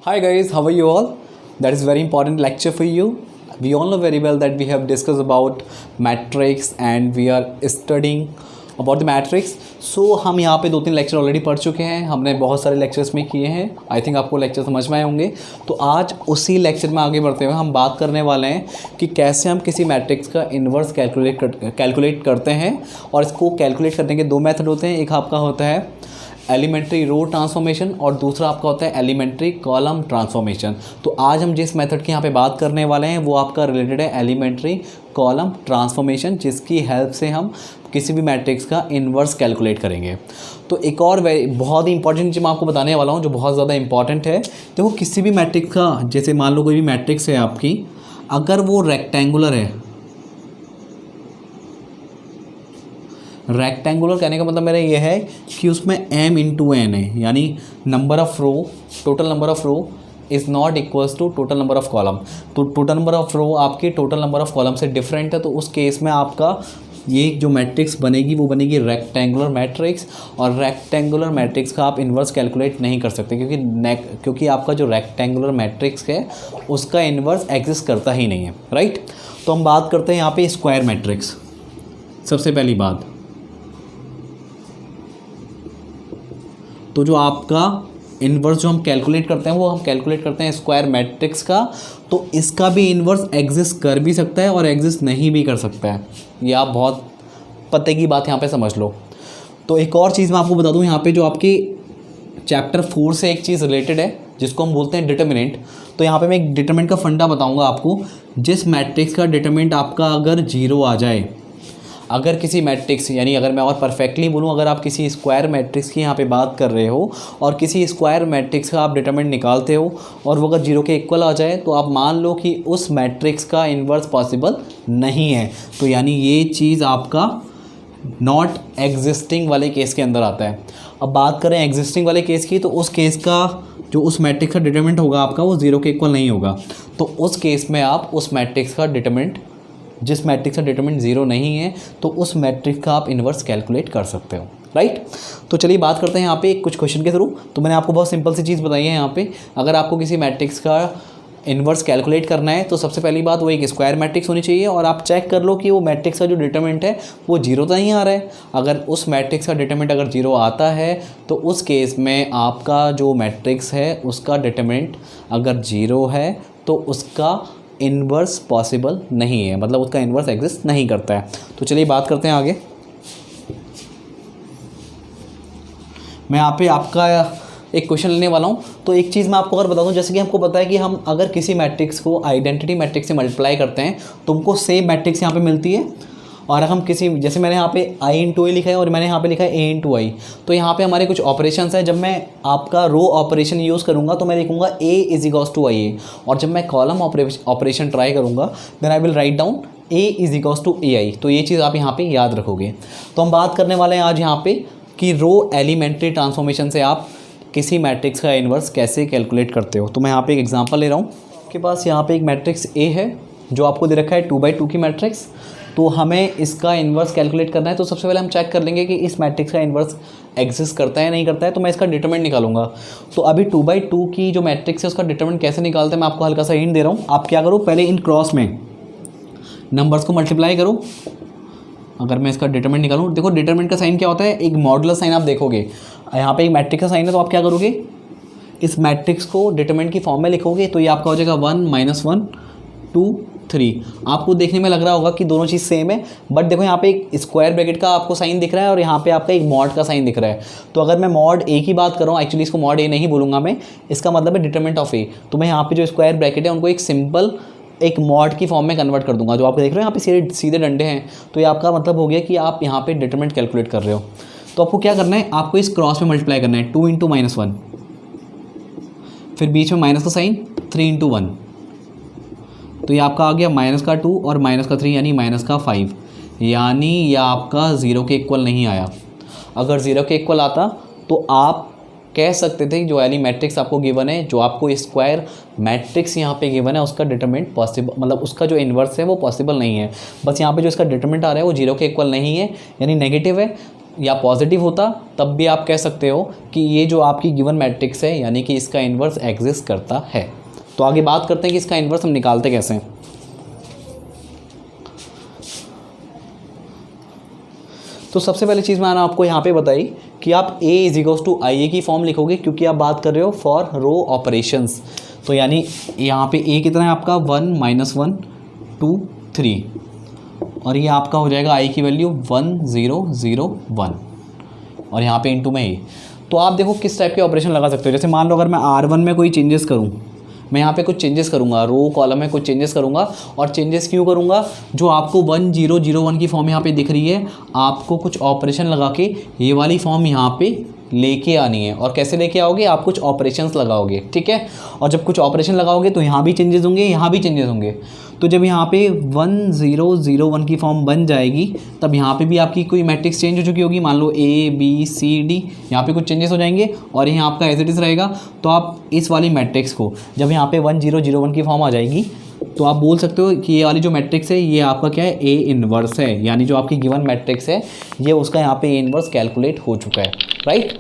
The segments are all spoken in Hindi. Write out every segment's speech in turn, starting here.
Hi guys, how are you all? That is very important lecture for you. We all know very well that we have discussed about matrix and we are studying about the matrix. So हम यहाँ पे 2-3 लेक्चर ऑलरेडी पढ़ चुके हैं, हमने बहुत सारे लेक्चर्स में किए हैं. आई थिंक आपको लेक्चर समझ में आए होंगे. तो आज उसी लेक्चर में आगे बढ़ते हुए हम बात करने वाले हैं कि कैसे हम किसी मैट्रिक्स का इन्वर्स कैलकुलेट करते हैं. और इसको कैलकुलेट करने के दो मेथड होते हैं. एक आपका होता है एलिमेंट्री रो ट्रांसफॉर्मेशन और दूसरा आपका होता है एलिमेंट्री कॉलम ट्रांसफॉर्मेशन. तो आज हम जिस मेथड की यहाँ पे बात करने वाले हैं वो आपका रिलेटेड है एलिमेंट्री कॉलम ट्रांसफॉर्मेशन, जिसकी हेल्प से हम किसी भी मैट्रिक्स का इन्वर्स कैलकुलेट करेंगे. तो एक और बहुत ही इंपॉर्टेंट चीज़ मैं आपको बताने वाला हूँ जो बहुत ज़्यादा इंपॉर्टेंट है. देखो किसी भी मैट्रिक्स का, जैसे मान लो कोई भी मैट्रिक्स है आपकी, अगर वो रेक्टेंगुलर है, रेक्टेंगुलर कहने का मतलब मेरा ये है कि उसमें m इंटू एन है, यानी number of row, total number of row is not equals to total number of column. तो टोटल नंबर ऑफ़ रो आपकी टोटल नंबर ऑफ़ कॉलम से डिफरेंट है. तो उस केस में आपका ये जो मैट्रिक्स बनेगी वो बनेगी रेक्टेंगुलर मैट्रिक्स. और रेक्टेंगुलर मैट्रिक्स का आप इन्वर्स कैलकुलेट नहीं कर सकते क्योंकि आपका जो रेक्टेंगुलर मैट्रिक्स है उसका इन्वर्स एग्जिस्ट करता ही नहीं है, राइट. तो हम बात करते हैं यहाँ पे स्क्वायर मैट्रिक्स. सबसे पहली बात तो जो आपका इन्वर्स जो हम कैलकुलेट करते हैं वो हम कैलकुलेट करते हैं स्क्वायर मैट्रिक्स का. तो इसका भी इन्वर्स एग्जिस्ट कर भी सकता है और एग्जिस्ट नहीं भी कर सकता है. ये आप बहुत पते की बात यहाँ पे समझ लो. तो एक और चीज़ मैं आपको बता दूँ यहाँ पे, जो आपकी चैप्टर 4 से एक चीज़ रिलेटेड है जिसको हम बोलते हैं डिटर्मिनेंट. तो यहाँ पे मैं एक डिटर्मिनेंट का फंडा बताऊँगा आपको. जिस मैट्रिक्स का डिटर्मिनेंट आपका अगर 0 आ जाए, अगर किसी मैट्रिक्स, यानी अगर मैं और परफेक्टली बोलूँ, अगर आप किसी स्क्वायर मैट्रिक्स की यहाँ पे बात कर रहे हो और किसी स्क्वायर मैट्रिक्स का आप डिटरमिनेंट निकालते हो और वो अगर 0 के इक्वल आ जाए, तो आप मान लो कि उस मैट्रिक्स का इन्वर्स पॉसिबल नहीं है. तो यानी ये चीज़ आपका नॉट एग्जिस्टिंग वाले केस के अंदर आता है. अब बात करें एग्जिस्टिंग वाले केस की, तो उस केस का जो उस मैट्रिक्स का डिटरमिनेंट होगा आपका वो 0 के इक्वल नहीं होगा. तो उस केस में आप उस मैट्रिक्स का डिटरमिनेंट, जिस मैट्रिक्स का डिटरमिनेंट 0 नहीं है, तो उस मैट्रिक्स का आप इन्वर्स कैलकुलेट कर सकते हो, राइट. तो चलिए बात करते हैं यहाँ पे कुछ क्वेश्चन के थ्रू. तो मैंने आपको बहुत सिंपल सी चीज़ बताई है यहाँ पे. अगर आपको किसी मैट्रिक्स का इन्वर्स कैलकुलेट करना है तो सबसे पहली बात वो एक स्क्वायर मैट्रिक्स होनी चाहिए और आप चेक कर लो कि वो मैट्रिक्स का जो डिटरमिनेंट है वो 0 तो नहीं आ रहा है. अगर उस मैट्रिक्स का डिटरमिनेंट अगर 0 आता है तो उस केस में आपका जो मैट्रिक्स है उसका डिटरमिनेंट अगर 0 है तो उसका इन्वर्स पॉसिबल नहीं है, मतलब उसका इन्वर्स एग्जिस्ट नहीं करता है. तो चलिए बात करते हैं आगे. मैं यहाँ पे आपका एक क्वेश्चन लेने वाला हूँ. तो एक चीज़ मैं आपको अगर बता दूँ, जैसे कि हमको पता है कि हम अगर किसी मैट्रिक्स को आइडेंटिटी मैट्रिक्स से मल्टीप्लाई करते हैं तो हमको सेम मैट्रिक्स यहाँ पे मिलती है. और अगर हम किसी, जैसे मैंने यहाँ पे i इंटू ए लिखा है और मैंने यहाँ पे लिखा है a इंटू आई, तो यहाँ पे हमारे कुछ ऑपरेशंस हैं. जब मैं आपका रो ऑपरेशन यूज़ करूँगा तो मैं लिखूँगा a is equals to I A, और जब मैं कॉलम ऑपरेशन ट्राई करूँगा then I will write down a is equals to A I. तो ये चीज़ आप यहाँ पे याद रखोगे. तो हम बात करने वाले हैं आज यहाँ पे कि रो एलिमेंट्री ट्रांसफॉर्मेशन से आप किसी मैट्रिक्स का इन्वर्स कैसे कैलकुलेट करते हो. तो मैं यहाँ पे एक एग्जांपल ले रहा हूँ. आपके पास यहाँ पे एक मैट्रिक्स A है जो आपको दे रखा है 2x2 की मैट्रिक्स. तो हमें इसका इन्वर्स कैलकुलेट करना है. तो सबसे पहले हम चेक कर लेंगे कि इस मैट्रिक्स का इन्वर्स एग्जिस्ट करता है नहीं करता है. तो मैं इसका डिटरमिनेंट निकालूंगा. तो अभी 2x2 की जो मैट्रिक्स है उसका डिटरमिनेंट कैसे निकालते हैं मैं आपको हल्का सा हिंट दे रहा हूँ. आप क्या करो, पहले इन क्रॉस में नंबर्स को मल्टीप्लाई करो. अगर मैं इसका डिटरमिनेंट निकालूँ, देखो डिटरमिनेंट का साइन क्या होता है, एक मॉडुलस साइन आप देखोगे. यहाँ पे एक मैट्रिक्स का साइन है तो आप क्या करोगे, इस मैट्रिक्स को डिटरमिनेंट की फॉर्म में लिखोगे. तो ये आपका हो जाएगा 1 -1 2 3. आपको देखने में लग रहा होगा कि दोनों चीज़ सेम है, बट देखो यहाँ पे एक स्क्वायर ब्रैकेट का आपको साइन दिख रहा है और यहाँ पे आपका एक मॉड का साइन दिख रहा है. तो अगर मैं मॉड ए की बात करूँ, एक्चुअली इसको मॉड ए नहीं बोलूँगा मैं, इसका मतलब है डिटरमिनेंट ऑफ ए. तो मैं यहाँ पे जो स्क्वायर ब्रैकेट है उनको एक सिंपल एक मॉड की फॉर्म में कन्वर्ट कर दूंगा. जो आप देख रहे हो यहाँ पे सीधे डंडे हैं, तो ये आपका मतलब हो गया कि आप यहाँ पे डिटरमिनेंट कैलकुलेट कर रहे हो. तो आपको क्या करना है, आपको इस क्रॉस में मल्टीप्लाई करना है. 2 इंटू -1, फिर बीच में माइनस का साइन, 3 इंटू 1. तो ये आपका आ गया -2 और -3 यानी -5. यानी ये आपका 0 के इक्वल नहीं आया. अगर 0 के इक्वल आता तो आप कह सकते थे कि जो वाली मैट्रिक्स आपको गिवन है, जो आपको स्क्वायर मैट्रिक्स यहाँ पे गिवन है, उसका डिटरमिनेंट पॉसिबल, मतलब उसका जो इन्वर्स है वो पॉसिबल नहीं है. बस यहाँ पे जो इसका डिटरमिनेंट आ रहा है वो 0 के इक्वल नहीं है, यानी नेगेटिव है. या पॉजिटिव होता तब भी आप कह सकते हो कि ये जो आपकी गिवन मैट्रिक्स है यानी कि इसका इन्वर्स एग्जिस्ट करता है। तो आगे बात करते हैं कि इसका इन्वर्स हम निकालते कैसे हैं। तो सबसे पहले चीज़ मैंने आपको यहाँ पे बताई कि आप A = IA की फॉर्म लिखोगे क्योंकि आप बात कर रहे हो फॉर रो ऑपरेशंस। तो यानी यहाँ पे A कितना है आपका 1 -1 2 3 और ये आपका हो जाएगा I की वैल्यू 1 0 0 1 और यहाँ पे इनटू में A। तो आप देखो किस टाइप के ऑपरेशन लगा सकते हो। जैसे मान लो अगर मैं R1 में कोई चेंजेस करूँ, मैं यहाँ पे कुछ चेंजेस करूँगा, रो कॉलम में कुछ चेंजेस करूँगा। और चेंजेस क्यों करूँगा, जो आपको 1 0 0 1 की फॉर्म यहाँ पे दिख रही है, आपको कुछ ऑपरेशन लगा के ये वाली फॉर्म यहाँ पे लेके आनी है। और कैसे लेके आओगे, आप कुछ ऑपरेशंस लगाओगे, ठीक है। और जब कुछ ऑपरेशन लगाओगे तो यहाँ भी चेंजेस होंगे, यहाँ भी चेंजेस होंगे। तो जब यहाँ पे 1 0 0 1 की फॉर्म बन जाएगी तब यहाँ पे भी आपकी कोई मैट्रिक्स चेंज हो चुकी होगी। मान लो A B C D, यहाँ पे कुछ चेंजेस हो जाएंगे और यहाँ आपका एज इट इज़ रहेगा। तो आप इस वाली मैट्रिक्स को जब यहाँ पे 1 0 0 1 की फॉर्म आ जाएगी तो आप बोल सकते हो कि ये वाली जो मैट्रिक्स है ये आपका क्या है, A इन्वर्स है। यानी जो आपकी गिवन मैट्रिक्स है ये उसका यहाँ पे A इन्वर्स कैलकुलेट हो चुका है, राइट।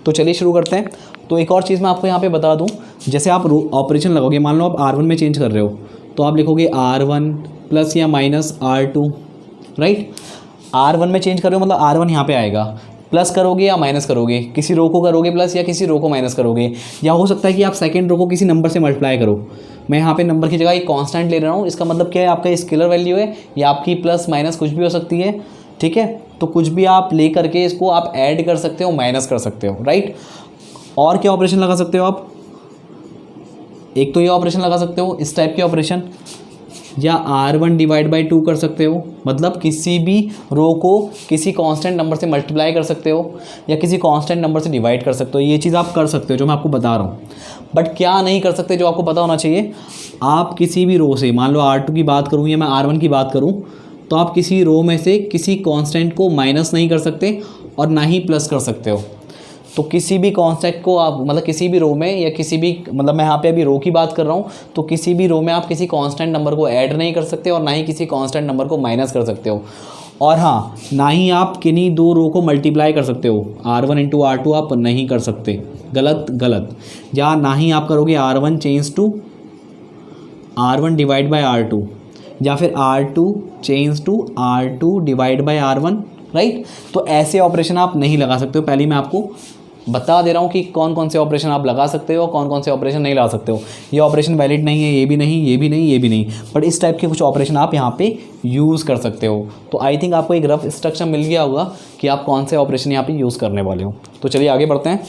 तो चलिए शुरू करते हैं। तो एक और चीज़ मैं आपको यहाँ पे बता दूँ, जैसे आप ऑपरेशन लगाओगे, मान लो आप R1 में चेंज कर रहे हो तो आप लिखोगे R1 प्लस या माइनस R2, राइट। R1 में चेंज कर रहे हो मतलब R1 यहाँ पे आएगा, प्लस करोगे या माइनस करोगे, किसी रो को करोगे प्लस या किसी रो को माइनस करोगे। या हो सकता है कि आप सेकंड रो को किसी नंबर से मल्टीप्लाई करो। मैं यहाँ पे नंबर की जगह एक कांस्टेंट ले रहा हूँ, इसका मतलब क्या है, आपका स्केलर वैल्यू है या आपकी प्लस माइनस कुछ भी हो सकती है, ठीक है। तो कुछ भी आप ले करके इसको आप ऐड कर सकते हो, माइनस कर सकते हो, राइट। और क्या ऑपरेशन लगा सकते हो आप, एक तो ये ऑपरेशन लगा सकते हो इस टाइप के ऑपरेशन, या R1 डिवाइड बाई 2 कर सकते हो, मतलब किसी भी रो को किसी कांस्टेंट नंबर से मल्टीप्लाई कर सकते हो या किसी कांस्टेंट नंबर से डिवाइड कर सकते हो। ये चीज़ आप कर सकते हो जो मैं आपको बता रहा हूँ। बट क्या नहीं कर सकते, जो आपको पता होना चाहिए, आप किसी भी रो से, मान लो R2 की बात करूँ या मैं R1 की बात करूँ, तो आप किसी रो में से किसी कांस्टेंट को माइनस नहीं कर सकते और ना ही प्लस कर सकते हो। तो किसी भी कांस्टेंट को आप, मतलब किसी भी रो में या किसी भी, मतलब मैं यहाँ पे अभी रो की बात कर रहा हूँ, तो किसी भी रो में आप किसी कांस्टेंट नंबर को ऐड नहीं कर सकते और ना ही किसी कांस्टेंट नंबर को माइनस कर सकते हो। और हाँ, ना ही आप किन्हीं दो रो को मल्टीप्लाई कर सकते हो, R1 इंटू R2 आप नहीं कर सकते, गलत गलत। या ना ही आप करोगे R1 change to R1 divide by R2, या फिर R2 change to R2 divide by R1, right. तो ऐसे ऑपरेशन आप नहीं लगा सकते हो। पहले मैं आपको बता दे रहा हूँ कि कौन कौन से ऑपरेशन आप लगा सकते हो, कौन कौन से ऑपरेशन नहीं लगा सकते हो। ये ऑपरेशन वैलिड नहीं है, ये भी नहीं, ये भी नहीं, ये भी नहीं, बट इस टाइप के कुछ ऑपरेशन आप यहाँ पे यूज़ कर सकते हो। तो आई थिंक आपको एक रफ स्ट्रक्चर मिल गया होगा कि आप कौन से ऑपरेशन यहाँ पे यूज़ करने वाले हो। तो चलिए आगे बढ़ते हैं।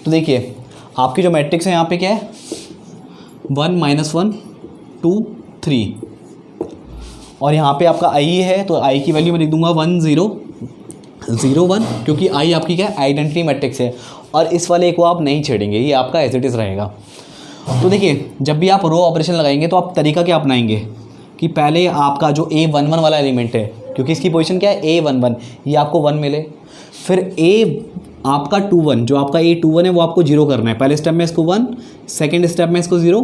तो देखिए आपकी जो मैट्रिक्स है यहाँ पे क्या है, 1 -1 2 3 और यहाँ पे आपका I है, तो I की वैल्यू मैं लिख दूंगा 1 0 0 1, क्योंकि I आपकी क्या है, आइडेंटिटी मैट्रिक्स है। और इस वाले को आप नहीं छेड़ेंगे, ये आपका एज इट इज़ रहेगा। तो देखिए जब भी आप रो ऑपरेशन लगाएंगे तो आप तरीका क्या अपनाएंगे कि पहले आपका जो A11 वाला एलिमेंट है, क्योंकि इसकी पोजीशन क्या है A11, ये आपको 1 मिले। फिर आपका 21, जो आपका A21 है वो आपको 0 करना है। पहले स्टेप में इसको 1, सेकेंड स्टेप में इसको 0,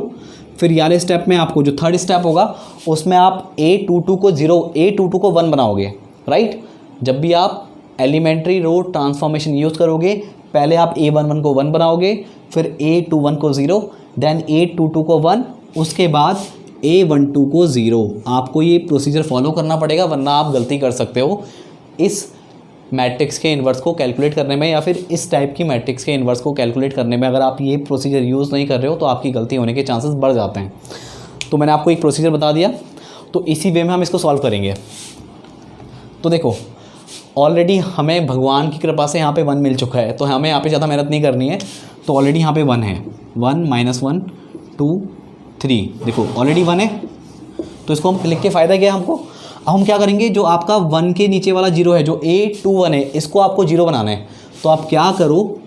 फिर याले स्टेप में आपको जो थर्ड स्टेप होगा उसमें आप A22 को 0, A22 को 1 बनाओगे, राइट। जब भी आप एलिमेंट्री रो ट्रांसफॉर्मेशन यूज़ करोगे, पहले आप A11 को 1 बनाओगे, फिर A21 को 0, देन A22 को 1, उसके बाद A12 को 0। आपको ये प्रोसीजर फॉलो करना पड़ेगा, वरना आप गलती कर सकते हो इस मैट्रिक्स के इन्वर्स को कैलकुलेट करने में, या फिर इस टाइप की मैट्रिक्स के इन्वर्स को कैलकुलेट करने में। अगर आप ये प्रोसीजर यूज़ नहीं कर रहे हो तो आपकी गलती होने के चांसेस बढ़ जाते हैं। तो मैंने आपको एक प्रोसीजर बता दिया, तो इसी वे में हम इसको सॉल्व करेंगे। तो देखो ऑलरेडी हमें भगवान की कृपा से यहाँ पे 1 मिल चुका है, तो हमें यहाँ पे ज़्यादा मेहनत नहीं करनी है। तो ऑलरेडी यहाँ पे 1 है, 1 -1 2 3, देखो ऑलरेडी 1 है। तो इसको हम लिख के फ़ायदा क्या है हमको, हम क्या करेंगे, जो आपका 1 के नीचे वाला 0 है, जो A21 है, इसको आपको 0 बनाना है। तो आप क्या करो,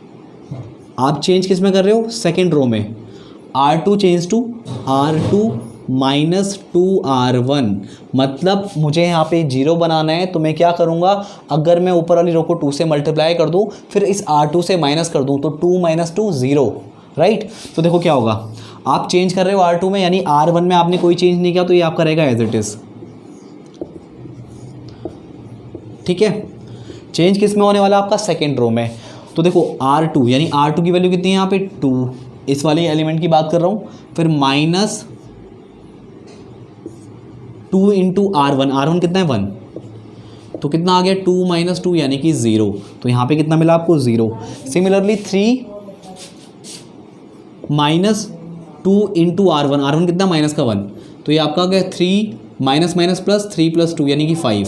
आप चेंज किस में कर रहे हो, सेकेंड रो में, R2 change to R2 -2R1, मतलब मुझे यहाँ पे 0 बनाना है। तो मैं क्या करूँगा, अगर मैं ऊपर वाली रो को 2 से मल्टीप्लाई कर दूँ, फिर इस R2 से माइनस कर दूँ, तो 2 - 2 0, राइट। तो देखो क्या होगा, आप चेंज कर रहे हो R2 में, यानी R1 में आपने कोई चेंज नहीं किया, तो ये आपका रहेगा एज इट इज़। ठीक है, चेंज किस में होने वाला आपका, सेकेंड रो में। तो देखो R2 यानी R2 की वैल्यू कितनी है यहाँ पे 2, इस वाले एलिमेंट की बात कर रहा हूँ। फिर माइनस 2 इंटू R1, R1 कितना है 1, तो कितना आ गया 2 माइनस 2 यानी कि 0, तो यहाँ पे कितना मिला आपको 0। Similarly 3 minus 2 into R1, R1 कितना माइनस का 1, तो ये आपका आ गया 3 माइनस माइनस प्लस 3 प्लस 2 यानी कि 5,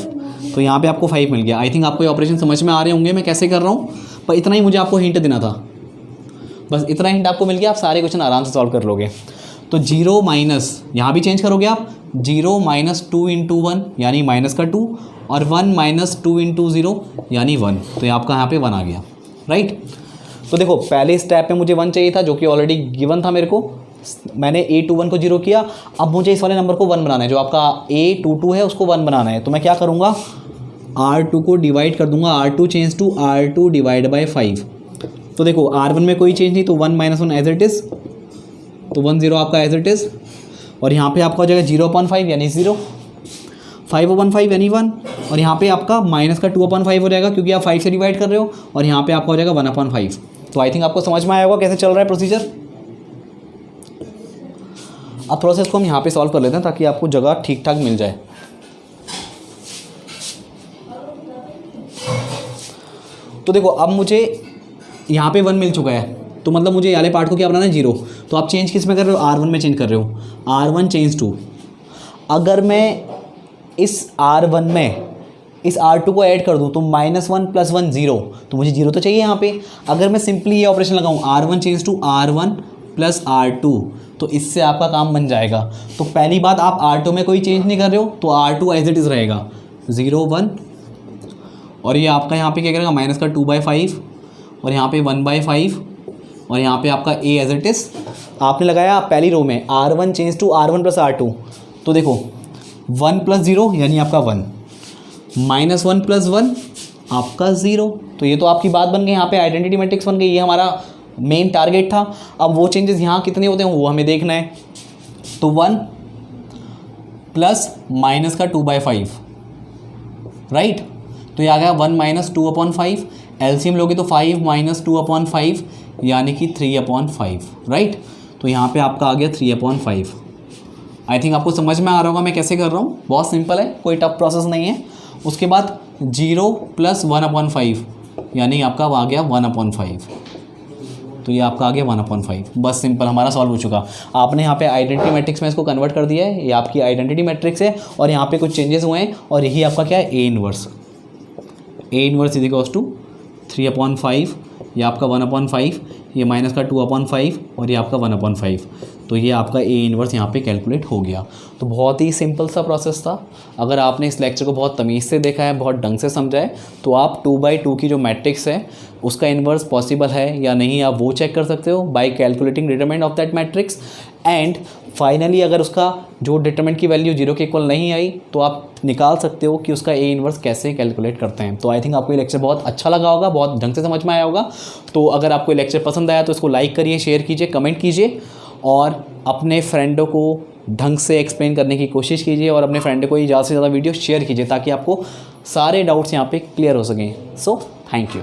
तो यहाँ पे आपको 5 मिल गया। आई थिंक आपको ये ऑपरेशन समझ में आ रहे होंगे मैं कैसे कर रहा हूँ, पर इतना ही मुझे आपको हिंट देना था, बस इतना हिंट आपको मिल गया, आप सारे क्वेश्चन आराम से सॉल्व कर लोगे। तो 0 माइनस, यहाँ भी चेंज करोगे आप, 0 माइनस 2 इंटू 1 यानी माइनस का 2, और 1 माइनस 2 इंटू 0 यानी 1, तो ये आपका यहाँ पे 1 आ गया, राइट। तो देखो पहले स्टेप में मुझे 1 चाहिए था, जो कि ऑलरेडी गिवन था मेरे को, मैंने A21 को 0 किया। अब मुझे इस वाले नंबर को 1 बनाना है, जो आपका A22 है उसको 1 बनाना है। तो मैं क्या करूँगा, R2 को डिवाइड कर दूंगा, R2 change to R2 divide by 5। तो देखो R1 में कोई चेंज नहीं, तो 1 माइनस 1 एज इट इज़, तो 1 0 आपका एज इट इज़, और यहाँ पे आपका हो जाएगा 0/5 यानी 0, 5/5 यानी 1, और यहाँ पे आपका माइनस का 2/5 हो जाएगा, क्योंकि आप 5 से डिवाइड कर रहे हो, और यहाँ पे आपका हो जाएगा 1/5। तो आई थिंक आपको समझ में आया होगा कैसे चल रहा है प्रोसीजर। अब प्रोसेस को हम यहाँ पे सॉल्व कर लेते हैं, ताकि आपको जगह ठीक ठाक मिल जाए। तो देखो अब मुझे यहाँ पे 1 मिल चुका है, तो मतलब मुझे वाले पार्ट को क्या बनाना है, 0। तो आप चेंज किस में कर रहे हो, R1 में चेंज कर रहे हो, R1 चेंज टू, अगर मैं इस R1 में इस R2 को ऐड कर दूँ तो -1 + 1 0, तो मुझे 0 तो चाहिए यहाँ पे। अगर मैं सिंपली ये ऑपरेशन लगाऊँ, R1 change to R1 + R2, तो इससे आपका काम बन जाएगा। तो पहली बात, आप R2 में कोई चेंज नहीं कर रहे हो, तो R2 एज इट इज़ रहेगा 0 1, और ये आपका यहाँ पे क्या करेगा, माइनस का 2/5, और यहाँ पे 1/5, और यहाँ पे आपका A एज इट इज़ आपने लगाया पहली रो में, R1 change to R1 + R2। तो देखो 1 + 0 यानी आपका 1, -1 + 1 आपका 0। तो ये तो आपकी बात बन गई, यहाँ पे आइडेंटिटी मैट्रिक्स बन गई, ये हमारा मेन टारगेट था। अब वो चेंजेस यहाँ कितने होते हैं वो हमें देखना है। तो 1 प्लस माइनस का 2/5, राइट। तो ये आ गया 1 - 2/5, एलसीएम लोगे तो 5 - 2/5 यानी कि 3/5, राइट। तो यहाँ पे आपका आ गया 3/5। आई थिंक आपको समझ में आ रहा होगा मैं कैसे कर रहा हूँ, बहुत सिंपल है, कोई टफ प्रोसेस नहीं है। उसके बाद 0 + 1/5 यानी आपका आ गया 1/5, तो ये आपका आ गया 1/5। बस सिंपल हमारा सॉल्व हो चुका। आपने यहाँ पे आइडेंटिटी मैट्रिक्स में इसको कन्वर्ट कर दिया है, ये आपकी आइडेंटिटी मैट्रिक्स है, और यहाँ पे कुछ चेंजेस हुए हैं, और यही आपका क्या है, A इनवर्स = 3/5, ये आपका 1/5, ये माइनस का 2/5, और ये आपका 1/5। तो ये आपका A इनवर्स यहाँ पे कैलकुलेट हो गया। तो बहुत ही सिंपल सा प्रोसेस था। अगर आपने इस लेक्चर को बहुत तमीज़ से देखा है, बहुत ढंग से समझा है, तो आप 2/2 की जो मैट्रिक्स है उसका इन्वर्स पॉसिबल है या नहीं, आप वो चेक कर सकते हो bye calculating determinant of that matrix. And finally अगर उसका जो डिटरमिनेंट की वैल्यू 0 के इक्वल नहीं आई, तो आप निकाल सकते हो कि उसका A इनवर्स कैसे कैलकुलेट करते हैं। तो आई थिंक आपको ये लेक्चर बहुत अच्छा लगा होगा, बहुत ढंग से समझ में आया होगा। तो अगर आपको ये लेक्चर पसंद आया तो इसको लाइक करिए, शेयर कीजिए, कमेंट कीजिए, और अपने फ्रेंडों को ढंग से एक्सप्लेन करने की कोशिश कीजिए, और अपने फ्रेंड को ज़्यादा से ज़्यादा वीडियो शेयर कीजिए, ताकि आपको सारे डाउट्स यहाँ पे क्लियर हो सकें। So thank you.